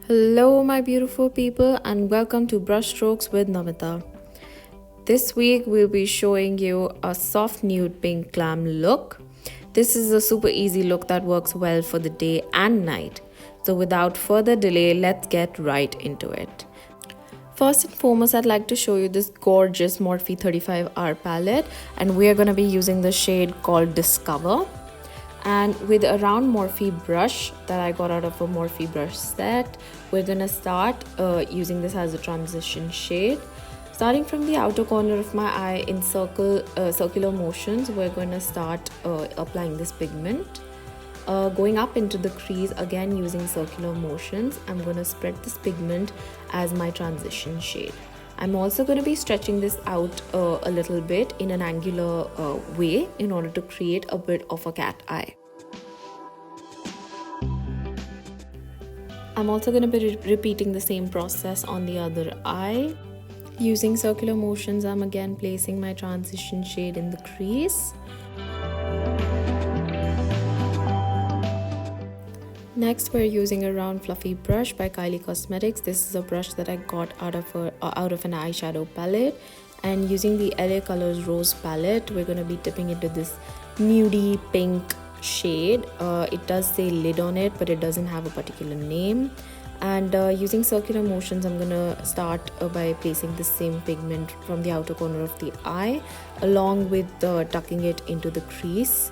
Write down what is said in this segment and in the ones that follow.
Hello my beautiful people and welcome to Brush Strokes with Namita. This week we'll be showing you a soft nude pink glam look. This is a super easy look that works well for the day and night. So without further delay, let's get right into it. First and foremost, I'd like to show you this gorgeous Morphe 35R palette, and we are going to be using the shade called Discover. And with a round Morphe brush that I got out of a Morphe brush set, we're gonna start using this as a transition shade. Starting from the outer corner of my eye in circular motions, we're gonna start applying this pigment. Going up into the crease, again using circular motions, I'm gonna spread this pigment as my transition shade. I'm also going to be stretching this out a little bit in an angular way in order to create a bit of a cat eye. I'm also going to be repeating the same process on the other eye. Using circular motions, I'm again placing my transition shade in the crease. Next, we're using a round fluffy brush by Kylie Cosmetics. This is a brush that I got out of an eyeshadow palette, and using the LA Colors Rose palette, we're going to be dipping into this nudie pink shade. It does say lid on it, but it doesn't have a particular name. And using circular motions, I'm going to start by placing the same pigment from the outer corner of the eye, along with tucking it into the crease.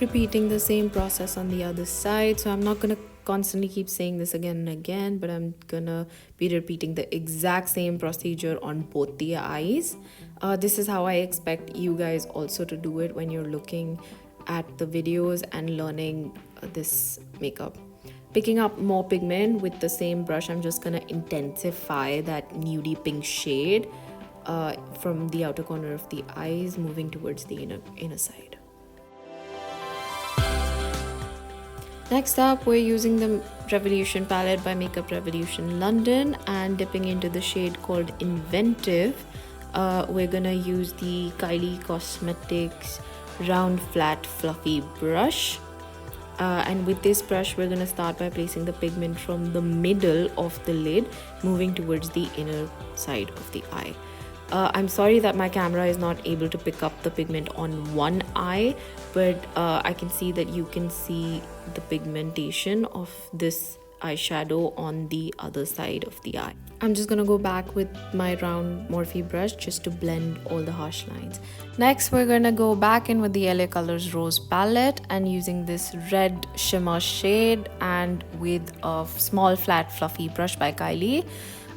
Repeating the same process on the other side. So I'm not going to constantly keep saying this again and again, but I'm gonna be repeating the exact same procedure on both the eyes. This is how I expect you guys also to do it when you're looking at the videos and learning this makeup. Picking up more pigment with the same brush, I'm just gonna intensify that nudie pink shade from the outer corner of the eyes, moving towards the inner side. Next up, we're using the Revolution palette by Makeup Revolution London and dipping into the shade called Inventive. We're gonna use the Kylie Cosmetics round flat fluffy brush. And with this brush, we're gonna start by placing the pigment from the middle of the lid, moving towards the inner side of the eye. I'm sorry that my camera is not able to pick up the pigment on one eye, but I can see that you can see the pigmentation of this eyeshadow on the other side of the eye. I'm just gonna go back with my round Morphe brush just to blend all the harsh lines. Next, we're gonna go back in with the LA Colors Rose palette and using this red shimmer shade, and with a small flat fluffy brush by Kylie.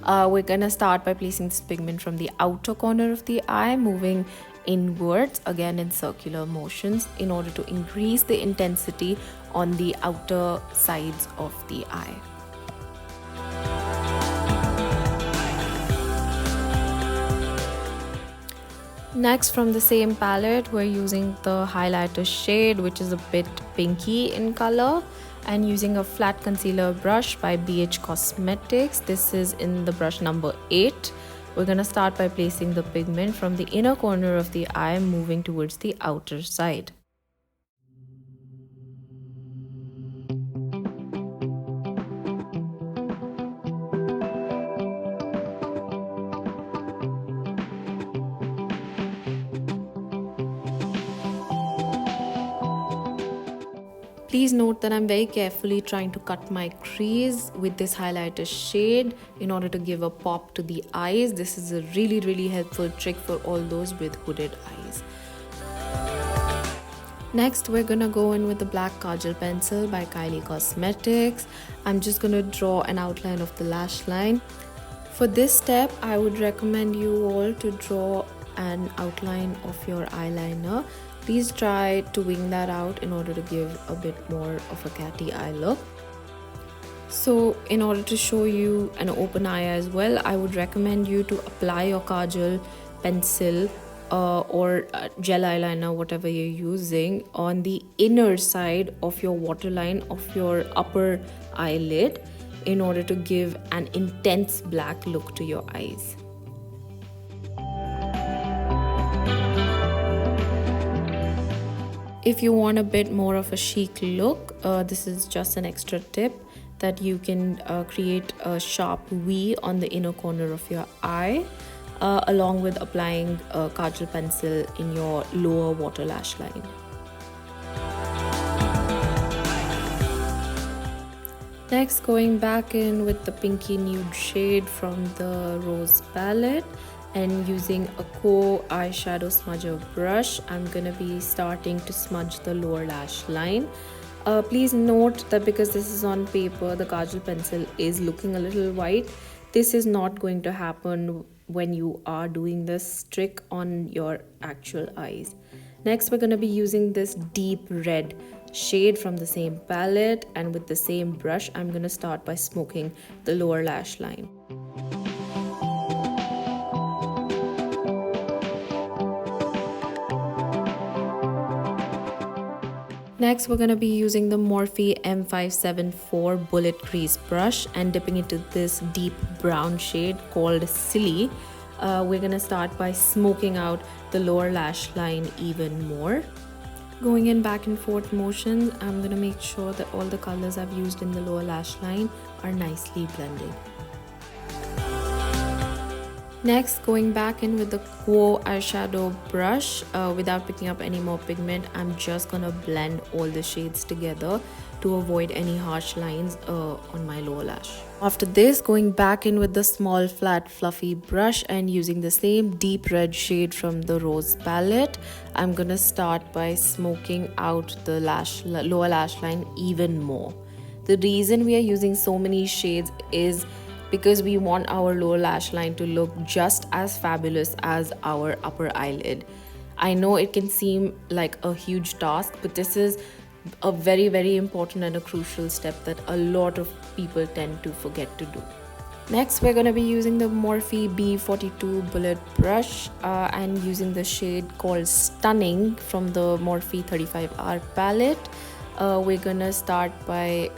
We're gonna start by placing this pigment from the outer corner of the eye, moving inwards again in circular motions in order to increase the intensity on the outer sides of the eye. Next, from the same palette, we're using the highlighter shade, which is a bit pinky in color, and using a flat concealer brush by BH Cosmetics. This is in the brush number 8. We're gonna start by placing the pigment from the inner corner of the eye, moving towards the outer side. Please note that I'm very carefully trying to cut my crease with this highlighter shade in order to give a pop to the eyes. This is a really helpful trick for all those with hooded eyes. Next, we're gonna go in with the black kajal pencil by Kylie Cosmetics. I'm just gonna draw an outline of the lash line. For this step, I would recommend you all to draw an outline of your eyeliner. Please try to wing that out in order to give a bit more of a catty eye look. So in order to show you an open eye as well, I would recommend you to apply your kajal pencil or gel eyeliner, whatever you're using, on the inner side of your waterline of your upper eyelid in order to give an intense black look to your eyes. If you want a bit more of a chic look, this is just an extra tip that you can create a sharp V on the inner corner of your eye, along with applying a kajal pencil in your lower water lash line. Next, going back in with the pinky nude shade from the Rose palette and using a eyeshadow smudger brush, I'm gonna be starting to smudge the lower lash line. Please note that because this is on paper, the kajal pencil is looking a little white. This is not going to happen when you are doing this trick on your actual eyes. Next, we're gonna be using this deep red shade from the same palette, and with the same brush, I'm gonna start by smoking the lower lash line. Next, we're going to be using the Morphe M574 Bullet Crease brush and dipping into this deep brown shade called Silly. We're going to start by smoking out the lower lash line even more. Going in back and forth motions, I'm going to make sure that all the colors I've used in the lower lash line are nicely blended. Next, going back in with the eyeshadow brush, without picking up any more pigment, I'm just gonna blend all the shades together to avoid any harsh lines on my lower lash. After this, going back in with the small flat fluffy brush and using the same deep red shade from the Rose palette, I'm gonna start by smoking out the lower lash line even more. The reason we are using so many shades is because we want our lower lash line to look just as fabulous as our upper eyelid. I know it can seem like a huge task, but this is a very, very important and a crucial step that a lot of people tend to forget to do. Next, we're going to be using the Morphe B42 Bullet Brush and using the shade called Stunning from the Morphe 35R palette. We're going to start by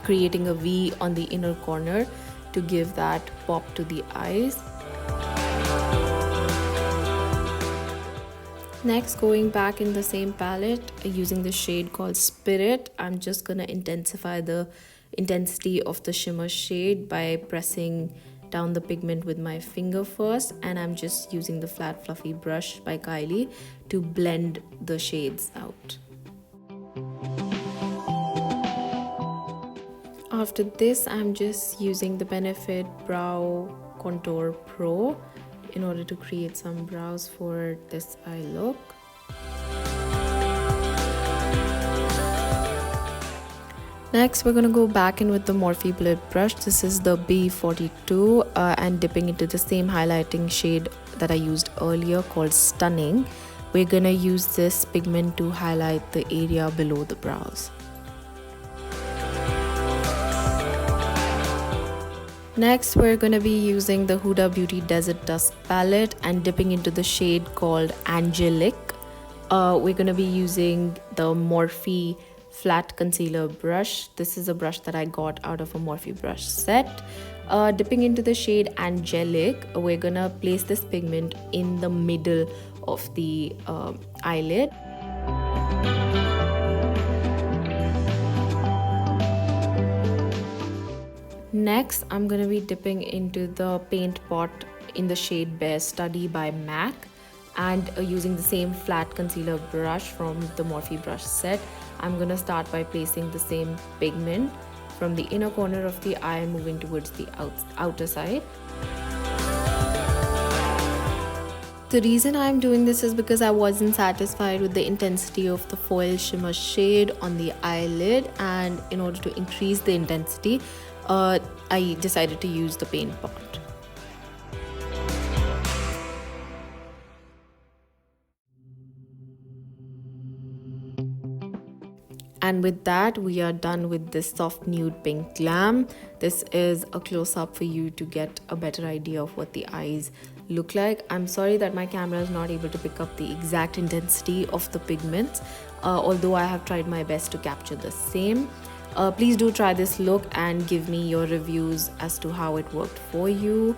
creating a V on the inner corner to give that pop to the eyes. Next, going back in the same palette using the shade called Spirit, I'm just gonna intensify the intensity of the shimmer shade by pressing down the pigment with my finger first, and I'm just using the flat fluffy brush by Kylie to blend the shades out. After this, I'm just using the Benefit Brow Contour Pro in order to create some brows for this eye look. Next, we're going to go back in with the Morphe Bullet Brush. This is the B42 and dipping into the same highlighting shade that I used earlier called Stunning. We're going to use this pigment to highlight the area below the brows. Next, we're going to be using the Huda Beauty Desert Dusk palette and dipping into the shade called Angelic. We're going to be using the Morphe flat concealer brush. This is a brush that I got out of a Morphe brush set. Dipping into the shade Angelic, we're going to place this pigment in the middle of the eyelid. Next, I'm going to be dipping into the paint pot in the shade Bare Study by MAC and using the same flat concealer brush from the Morphe brush set. I'm going to start by placing the same pigment from the inner corner of the eye moving towards the outer side. The reason I'm doing this is because I wasn't satisfied with the intensity of the foil shimmer shade on the eyelid, and in order to increase the intensity, I decided to use the paint pot. And with that, we are done with this soft nude pink Glam. This is a close-up for you to get a better idea of what the eyes look like. I'm sorry that my camera is not able to pick up the exact intensity of the pigments, although I have tried my best to capture the same. Please do try this look and give me your reviews as to how it worked for you.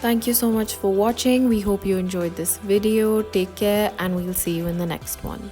Thank you so much for watching. We hope you enjoyed this video. Take care and we'll see you in the next one.